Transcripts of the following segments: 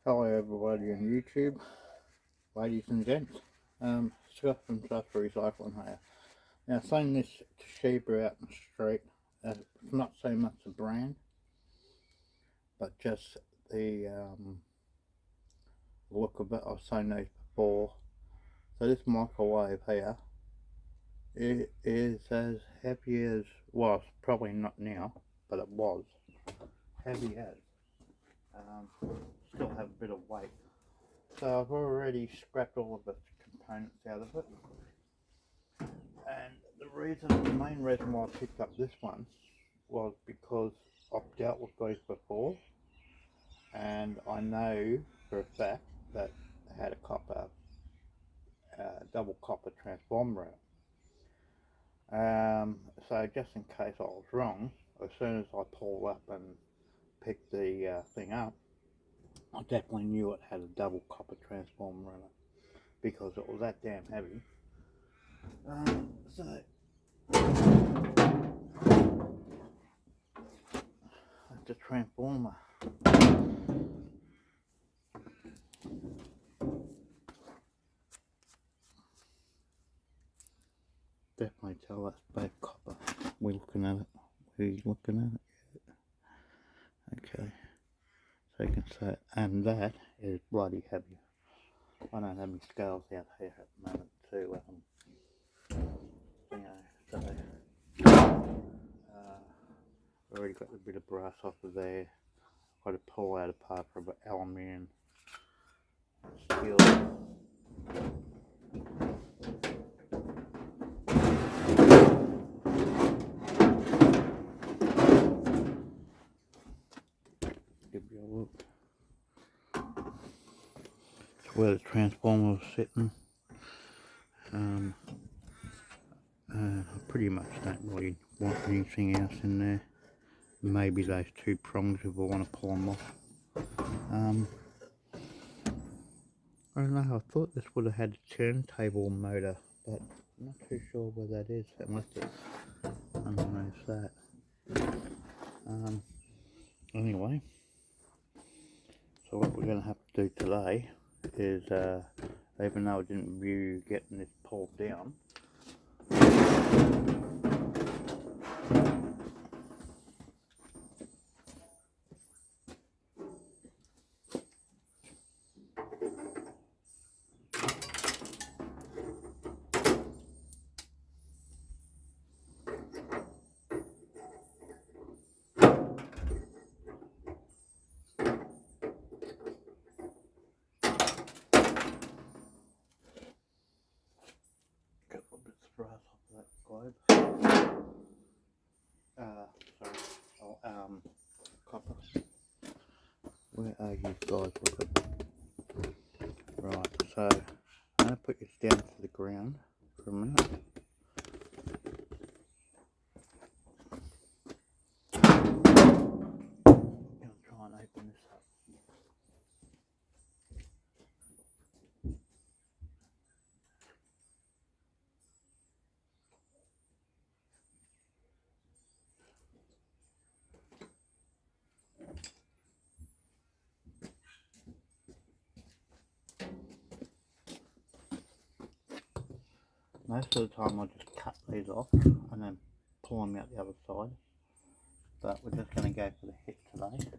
Hello everybody on YouTube, ladies and gents. Scott from Stuff Recycling here. Now, seeing this Toshiba out in the street, it's not so much the brand, but just the look of it. I've seen these before. So this microwave here, it is as heavy as, well, it's probably not now, but it was heavy as. Still have a bit of weight. So I've already scrapped all of the components out of it, and the main reason why I picked up this one was because I've dealt with these before, and I know for a fact that they had a double copper transformer in it. So just in case I was wrong, as soon as I pulled up and picked the thing up, I definitely knew it had a double copper transformer in it because it was that damn heavy. So the transformer. Definitely tell that's both copper. We're looking at it. We're looking at it. Okay. So you can see, and that is bloody heavy. I don't have any scales out here at the moment to, so already got a bit of brass off of there. Got to pull out a part from aluminium, steel. Give you a look. It's where the transformer was sitting. I pretty much don't really want anything else in there. Maybe those two prongs if I want to pull them off. I don't know, I thought this would have had a turntable motor, but I'm not too sure where that is, unless it's underneath that. Anyway, so what we're going to have to do today is, even though I didn't review getting this pulled down, got a little bit of brass off of that globe. Copper. Where are you guys? Look at. Right, so I'm going to put this down to the ground for a minute. I'm going to try and open this up. Most of the time I just cut these off and then pull them out the other side, but we're just going to go for the hit today.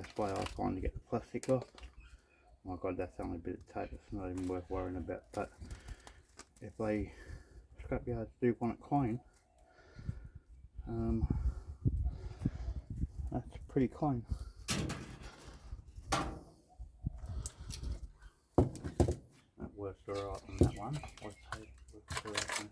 best way I find to get the plastic off. My God, that's only a bit of tape, it's not even worth worrying about. But if they scrapyards do want it clean, that's pretty clean. That works alright on that one. I'd say it works alright on this one.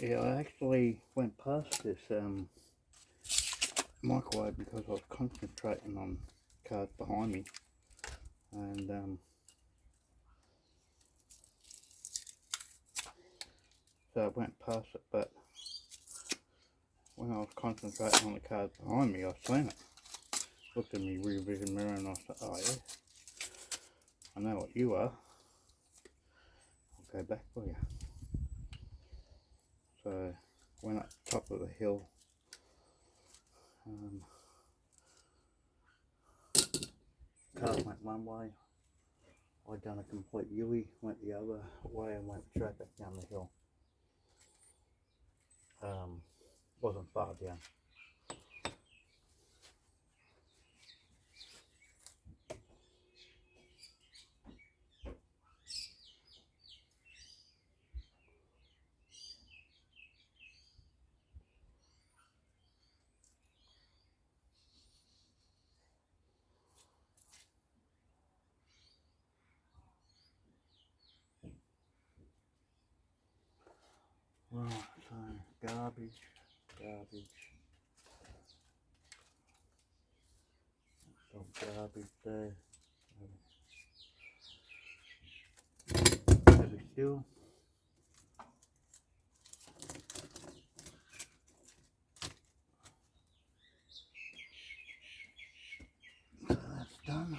Yeah, I actually went past this microwave because I was concentrating on cars behind me, and so I went past it, but when I was concentrating on the cars behind me, I seen it. Looked in my rear vision mirror and I said, oh yeah, I know what you are, I'll go back for you. So went up the top of the hill, cars went one way, I done a complete U-ey, went the other way and went straight back down the hill. Wasn't far down. Right, so garbage. Some garbage there. Heavy still. So that's done.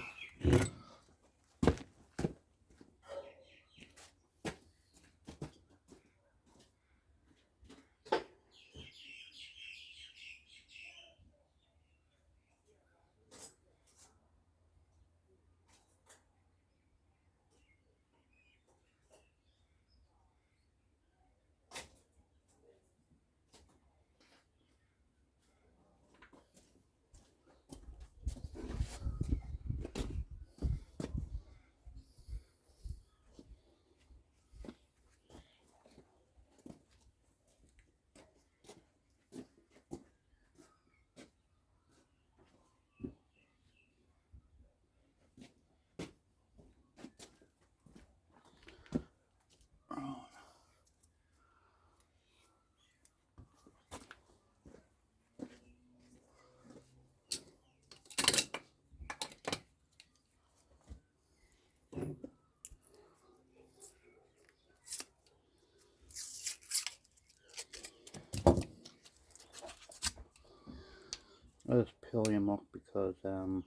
I just peel him off because you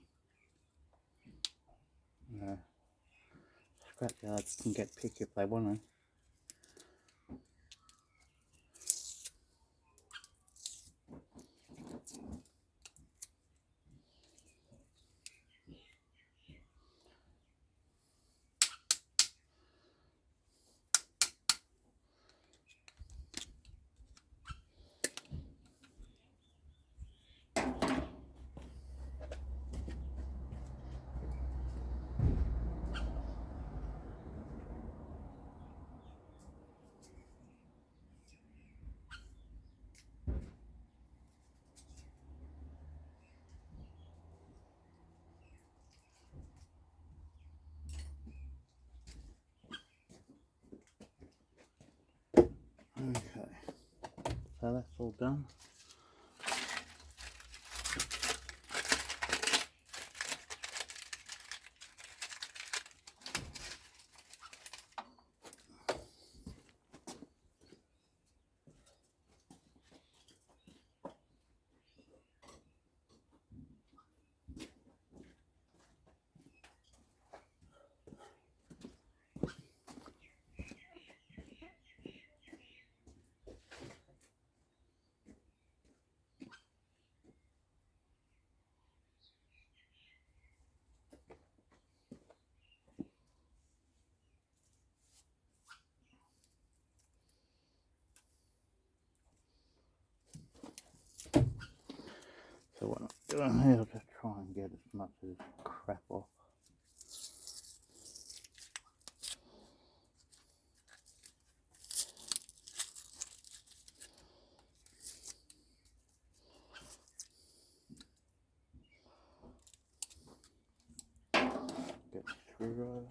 know, scrapyards can get picky if they want to. Okay, so that's all done. So what I'm doing here, I'll just try and get as much of this crap off. Get the screwdriver.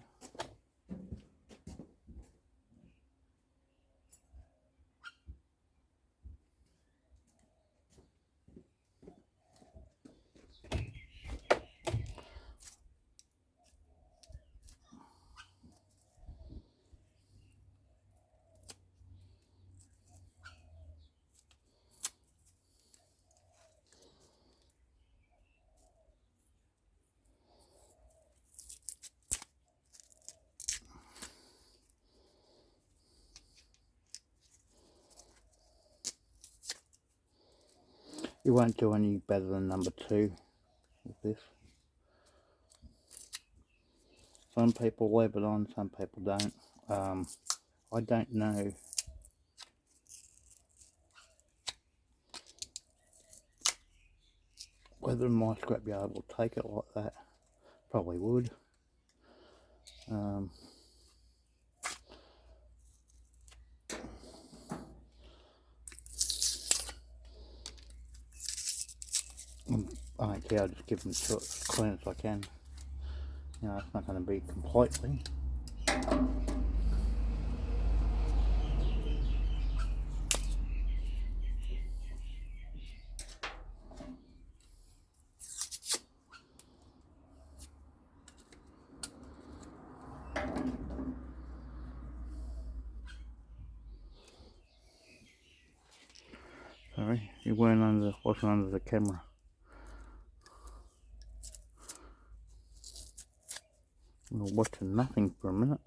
You won't do any better than number 2 with this. Some people leave it on, some people don't. I don't know whether my scrapyard will take it like that. Probably would. I don't care, I'll just give them as clean as I can. You know, it's not going to be completely. Sorry, you wasn't under the camera. We were watching nothing for a minute.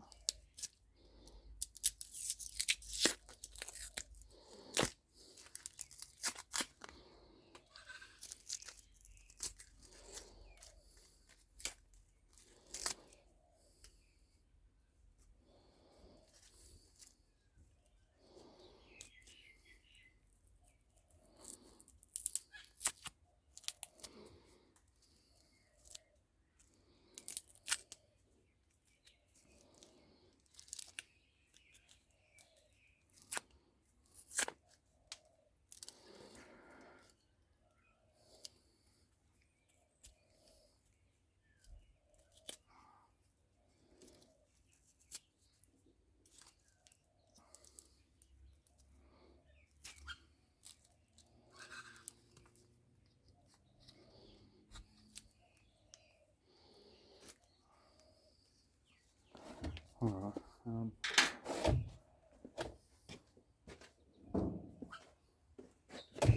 Alright,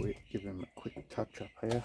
we'll give him a quick touch up here.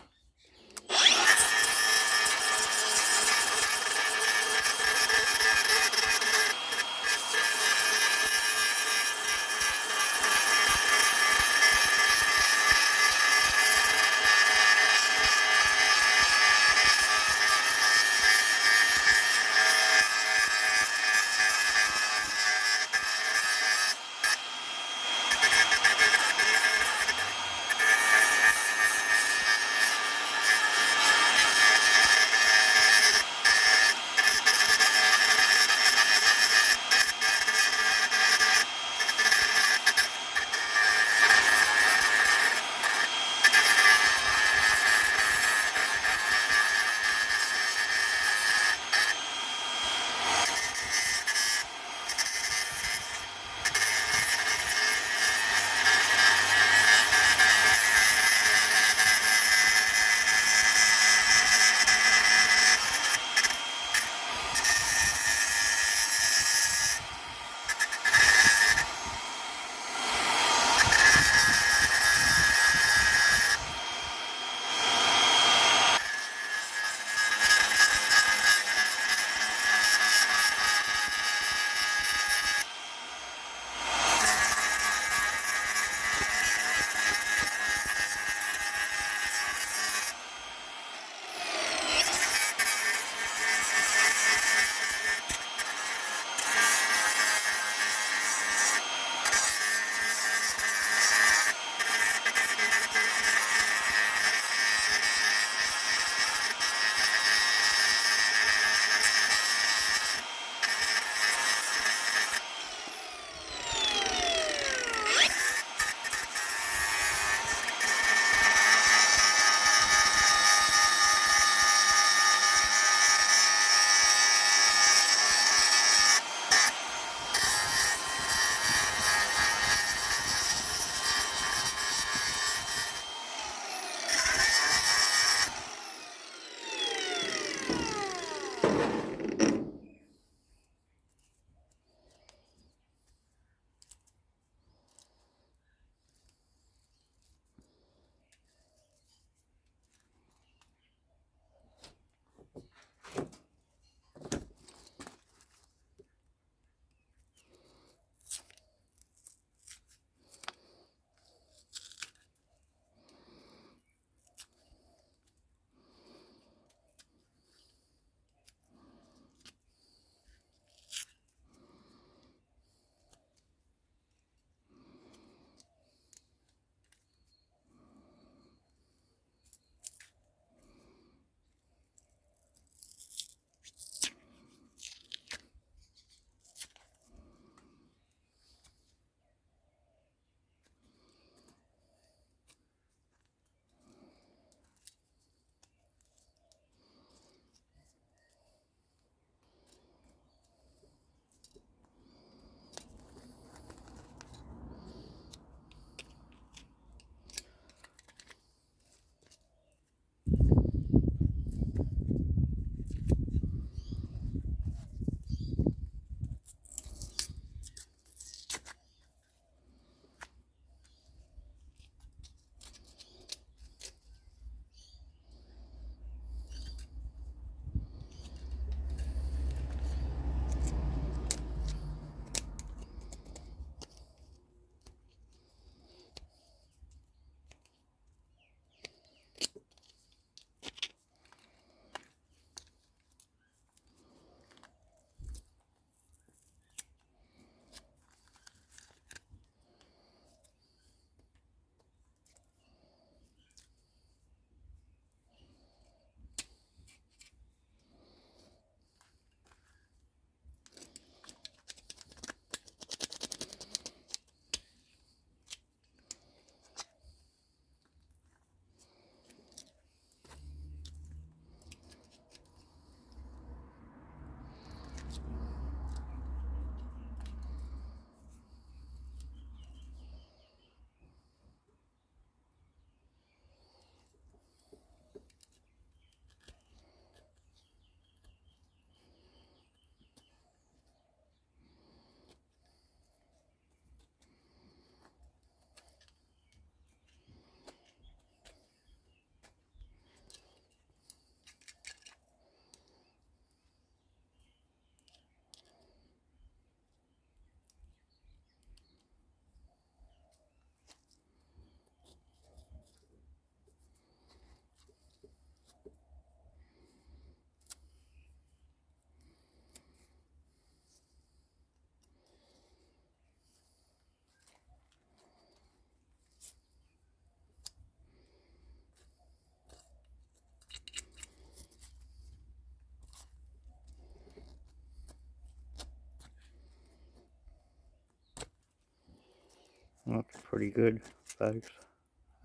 That's pretty good, folks.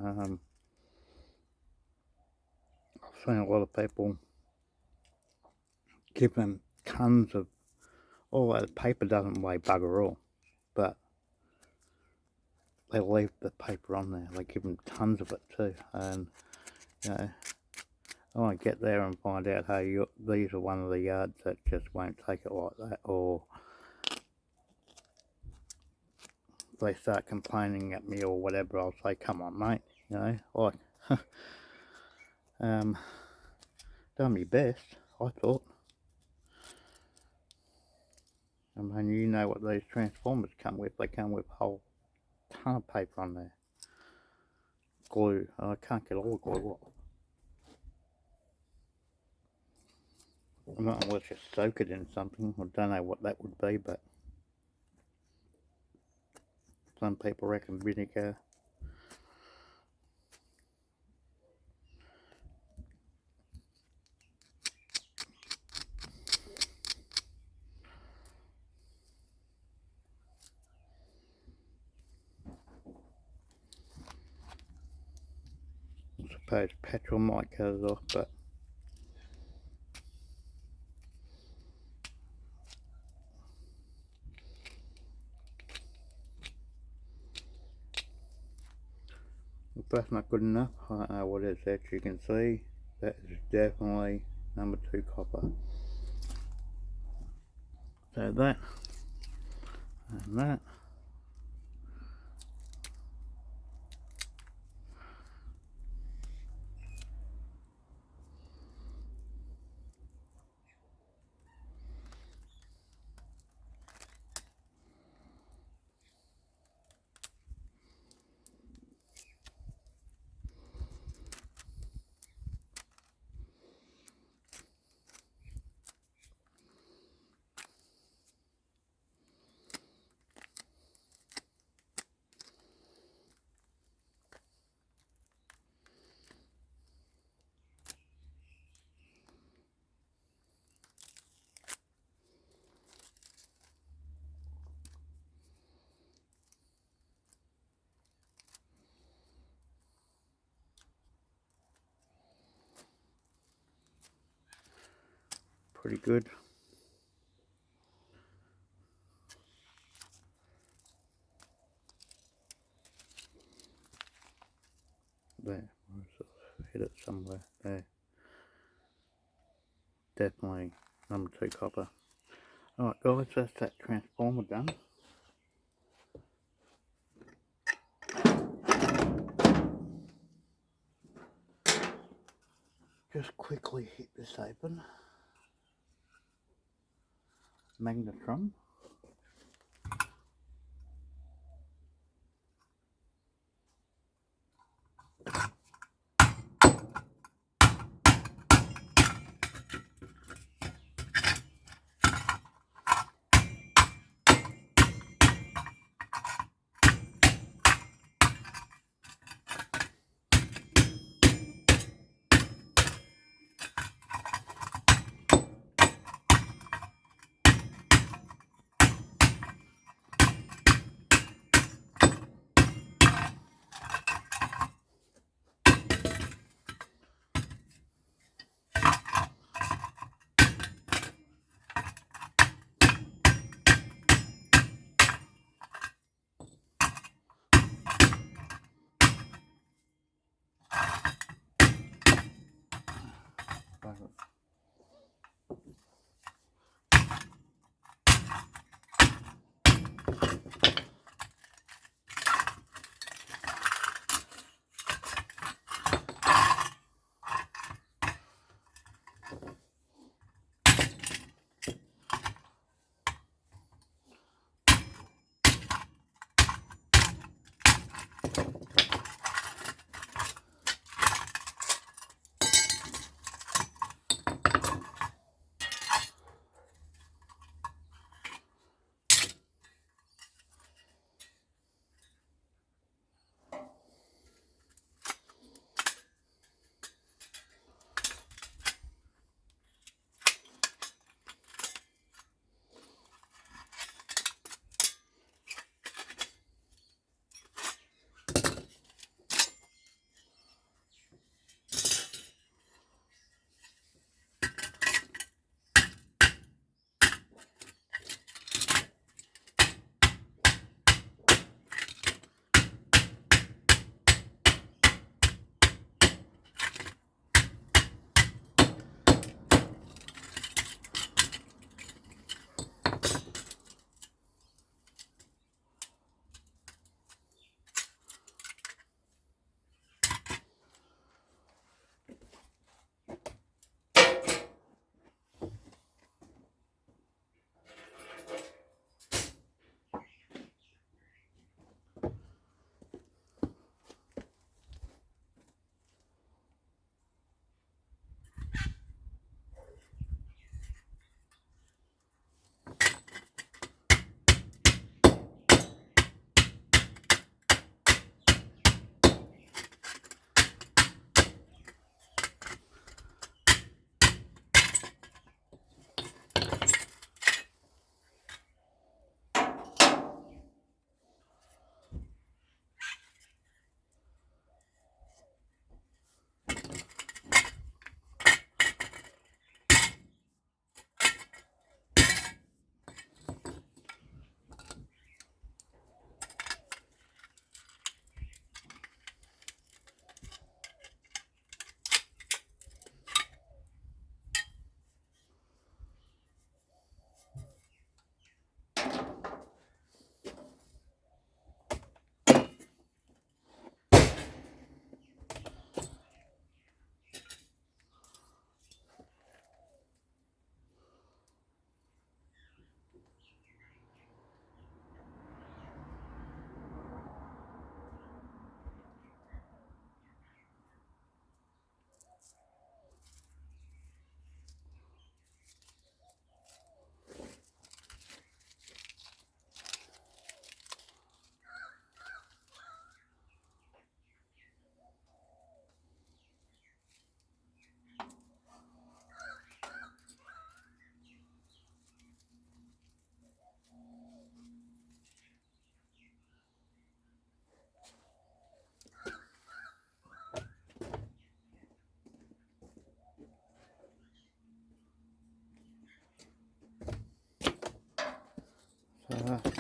I've seen a lot of people give them tons of, all that paper doesn't weigh bugger all, but they leave the paper on there. They give them tons of it too, and you know, I want to get there and find out how these are one of the yards that just won't take it like that, or they start complaining at me or whatever. I'll say, come on mate, you know, like done my best, I thought. I mean, you know what these transformers come with. They come with a whole ton of paper on there, glue, and I can't get all the glue off. Not unless you soak it in something. I don't know what that would be, but some people reckon vinegar. I suppose petrol might cut it off, but if that's not good enough, I don't know what is that. You can see that is definitely number 2 copper. So that and that. Pretty good. There, hit it somewhere there. Definitely number 2 copper. Alright guys, that's that transformer done. Just quickly hit this open. Magnetron.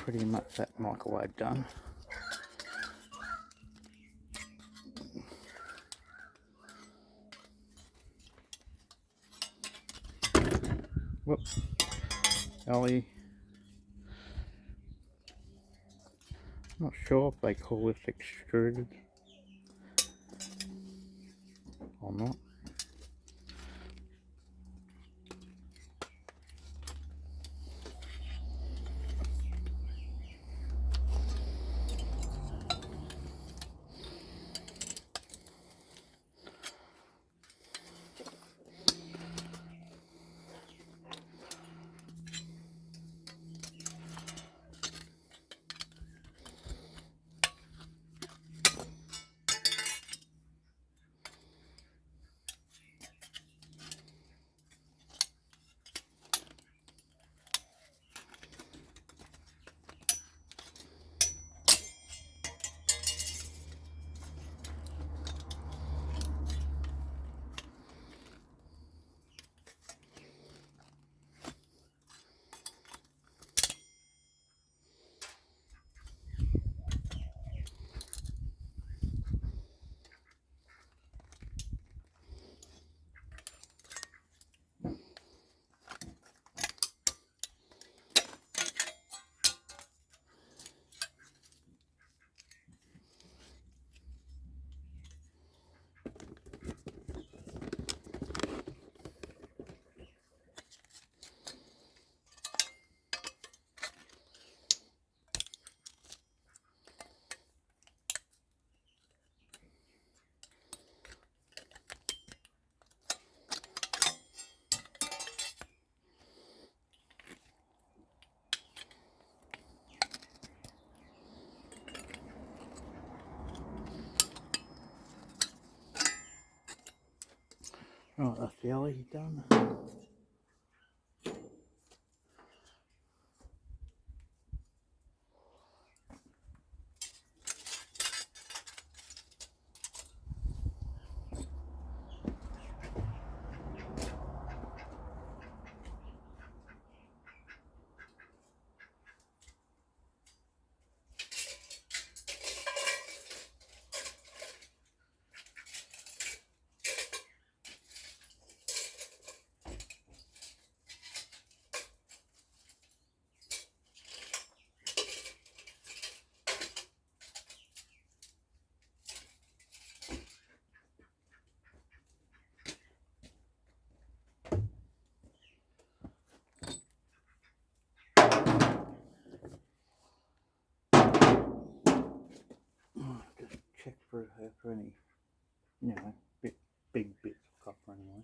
pretty much that microwave done. Whoops, Ellie. I'm not sure if they call this extruded or not. Right, that's the alley done. Just check for any, big bits of copper anyway.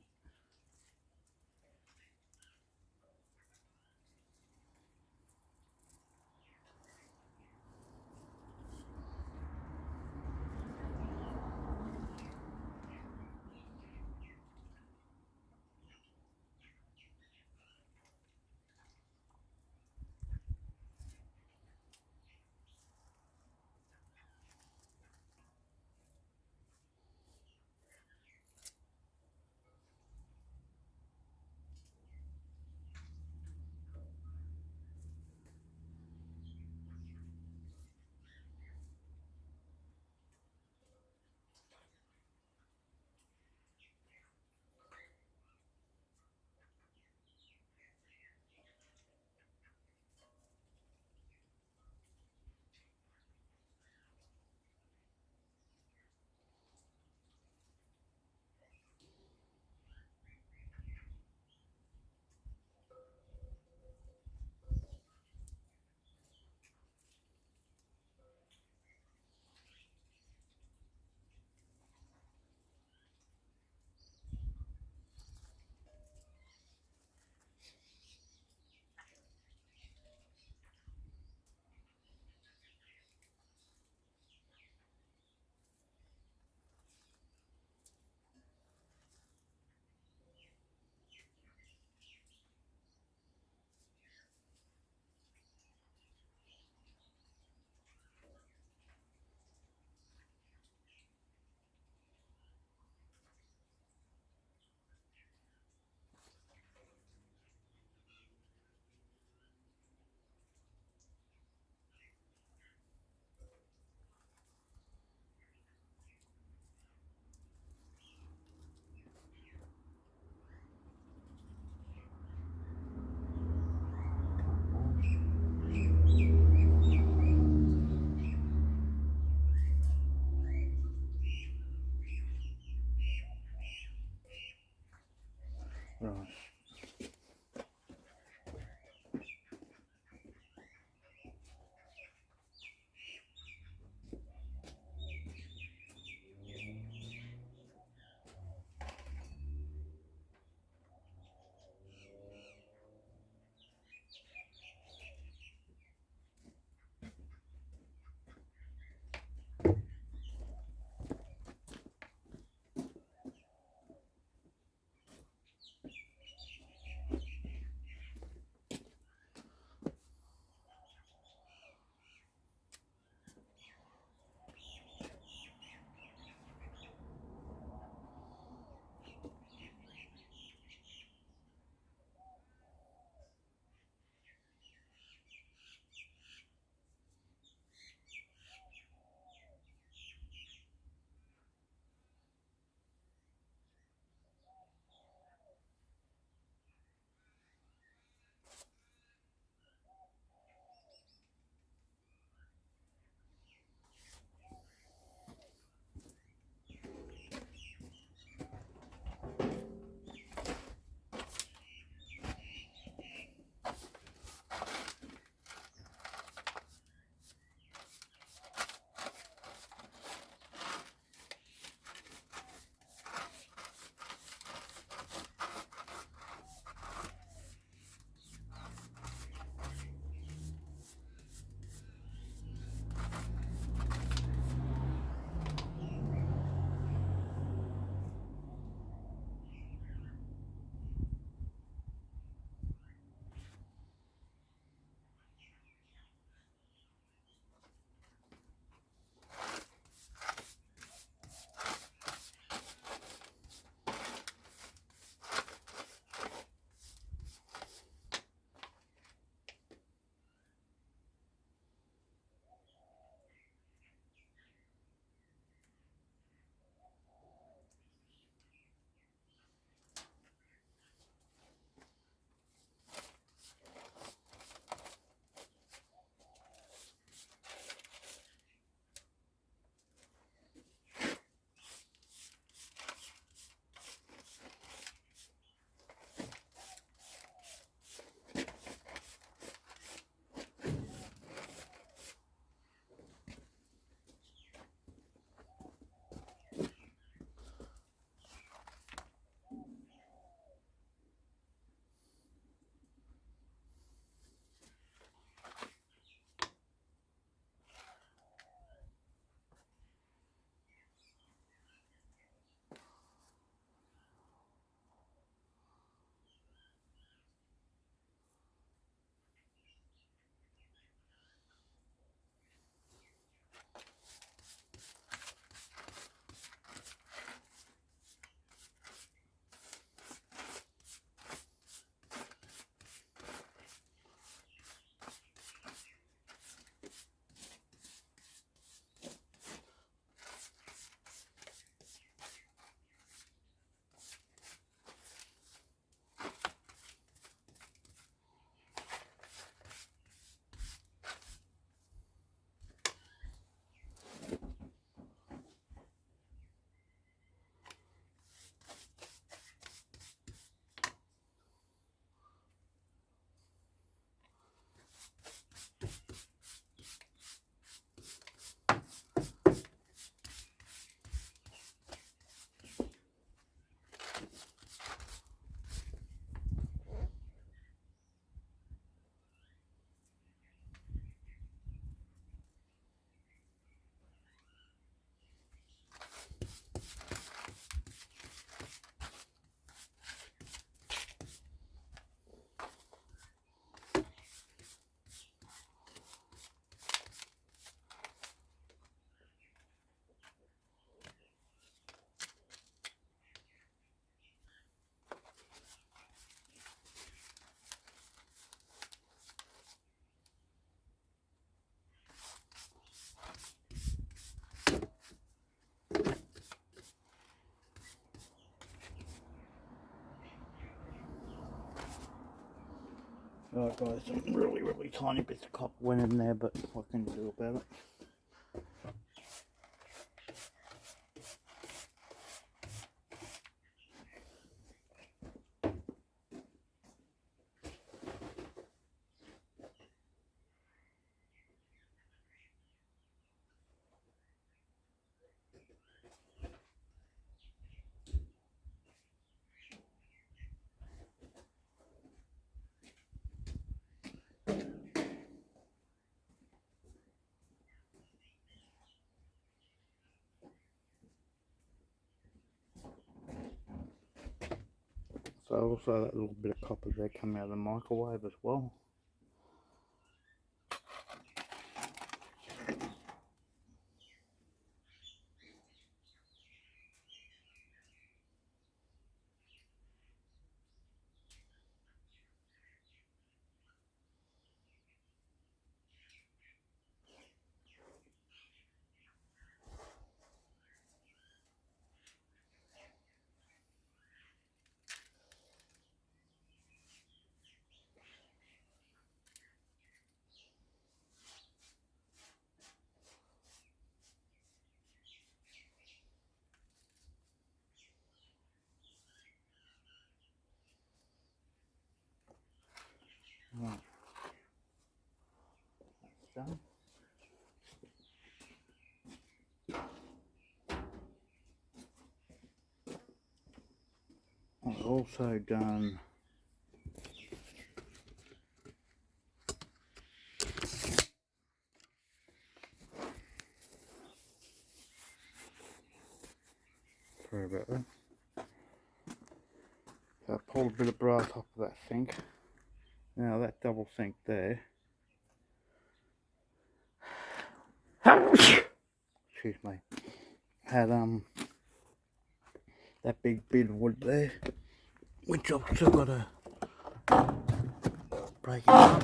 Right. Right guys, some really tiny bits of copper went in there, but what can you do about it? So also that little bit of copper there coming out of the microwave as well. Right, that's done. I've also done sorry about that. So I pulled a bit of brass off of that sink. Now that double sink there, excuse me, had that big bit of wood there, which I've still got to break it up.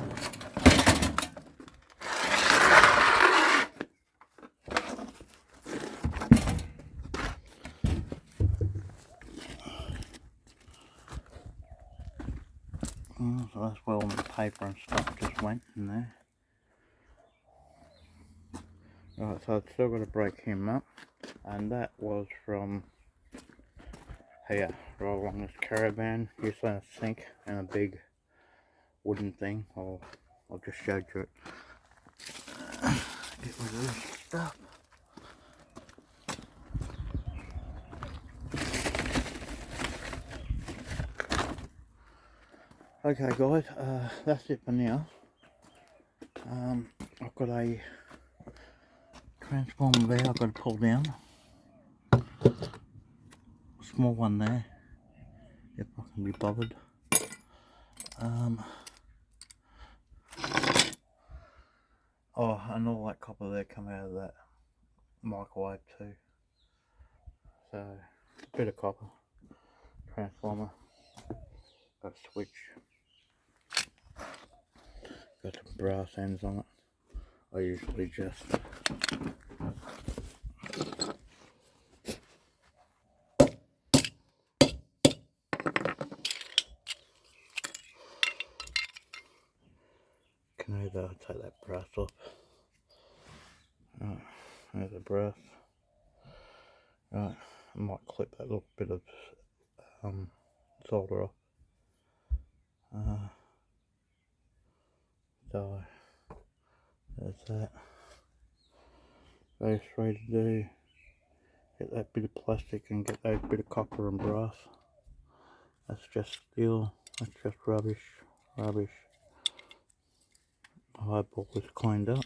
So that's where all the paper and stuff just went in there. Right, so I've still got to break him up, and that was from here, right along this caravan. Used to have a sink and a big wooden thing. I'll just show you it. Get rid of this stuff. Okay guys, that's it for now. I've got a transformer there I've got to pull down. Small one there, if I can be bothered. Oh, and all that copper there come out of that microwave too. So, a bit of copper, transformer, got a switch, got some brass ends on it. I usually just can either take that brass off. Right, there's the brass. Right, I might clip that little bit of solder off. So there's that. Those three to do. Get that bit of plastic and get those bit of copper and brass. That's just steel. That's just rubbish. Rubbish. The eyeball is cleaned up.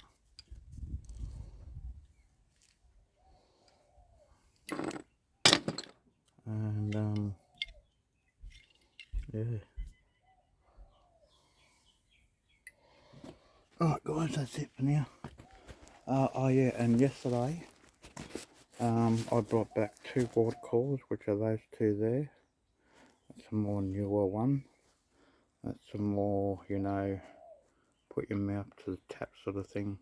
And yeah. Alright guys, that's it for now. Oh yeah, and yesterday I brought back 2 water coolers, which are those 2 there. That's a more newer one. That's some more, you know, put your mouth to the tap sort of thing.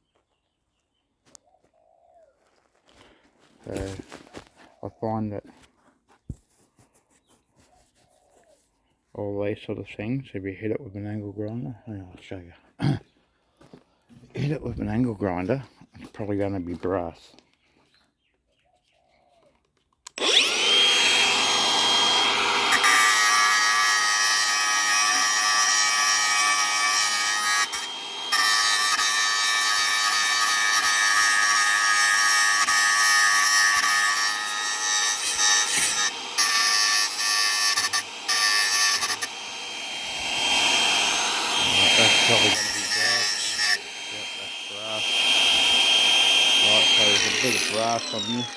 So I find that all these sort of things, if you hit it with an angle grinder, I'll show you. Hit it with an angle grinder, it's probably going to be brass. That's probably going to be brass. Yep, that's brass. Right, so there's a bit of brass on this.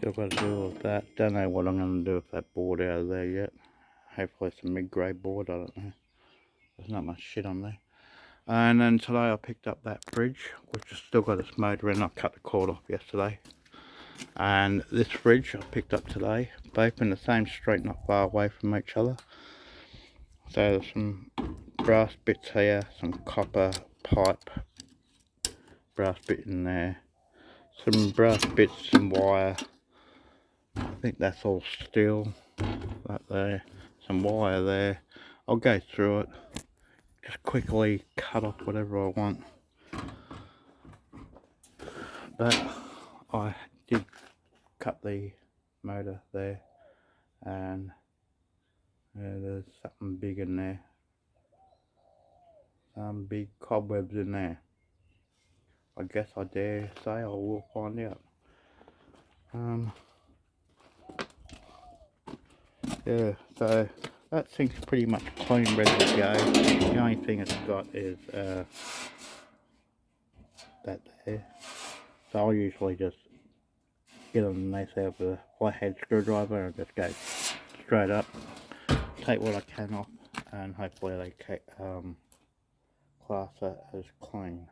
Still got to do all of that. Don't know what I'm going to do with that board out of there yet. Hopefully it's a mid-grade board, I don't know. There's not much shit on there. And then today I picked up that fridge, which has still got its motor in. I cut the cord off yesterday. And this fridge I picked up today, both in the same street, not far away from each other. So there's some brass bits here, some copper pipe, brass bit in there, some brass bits, some wire. I think that's all steel, that there, some wire there. I'll go through it, just quickly cut off whatever I want. But I did cut the motor there, and there's something big in there, some big cobwebs in there. I guess I dare say I will find out. Yeah, so that thing's pretty much clean, ready to go. The only thing it's got is that there. So I'll usually just get underneath there with a flathead screwdriver and just go straight up, take what I can off, and hopefully they class that as clean,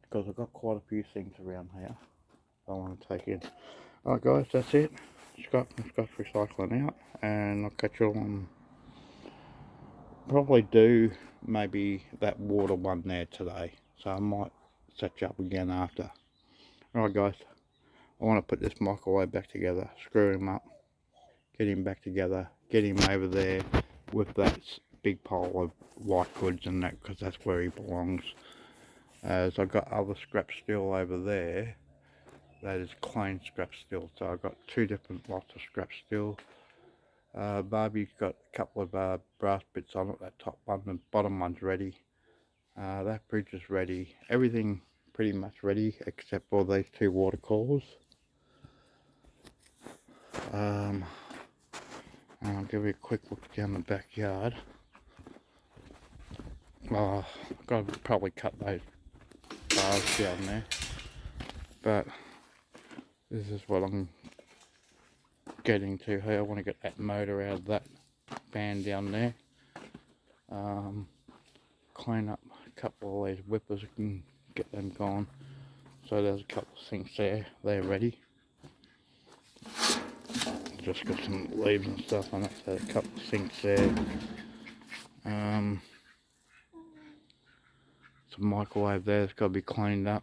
because I've got quite a few things around here I want to take in. Alright guys, that's it. Scrap recycling out, and I'll catch you on. Probably do maybe that water one there today, so I might set you up again after. Alright guys, I want to put this microwave back together, screw him up, get him back together, get him over there with that big pile of white goods and that, because that's where he belongs. As I've got other scrap steel over there that is clean scrap steel, so I've got two different lots of scrap steel. Barbie's got a couple of brass bits on it. That top one, the bottom one's ready. That bridge is ready. Everything pretty much ready except for these two water coolers. And I'll give you a quick look down the backyard. I've got to probably cut those bars down there, but this is what I'm getting to here. I want to get that motor out of that fan down there. Clean up a couple of these whippers and get them gone. So there's a couple of sinks there, they're ready. Just got some leaves and stuff on it, so a couple of sinks there. Some microwave there that's got to be cleaned up.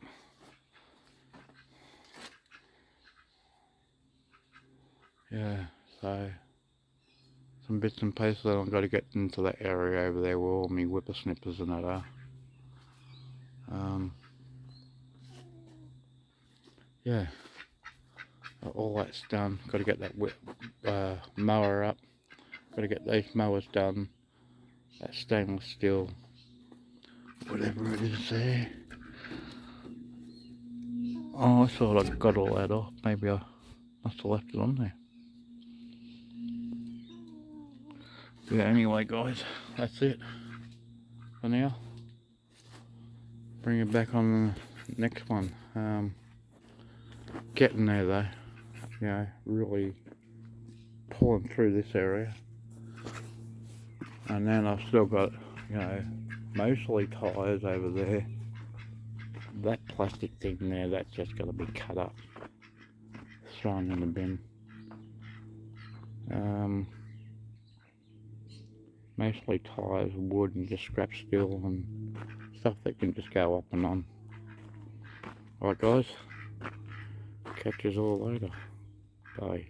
Yeah, so some bits and pieces that I've got to get into that area over there where all my whippersnippers and that are. Yeah, all that's done. Got to get that mower up. Got to get these mowers done. That stainless steel, whatever it is there. Oh, I thought I got all that off. Maybe I must have left it on there. Yeah, anyway guys, that's it for now. Bring it back on the next one. Getting there though, you know, really pulling through this area. And then I've still got, you know, mostly tyres over there. That plastic thing there, that's just got to be cut up, thrown in the bin. Mostly tyres, wood, and just scrap steel and stuff that can just go up and on. Alright guys, catch us all later. Bye.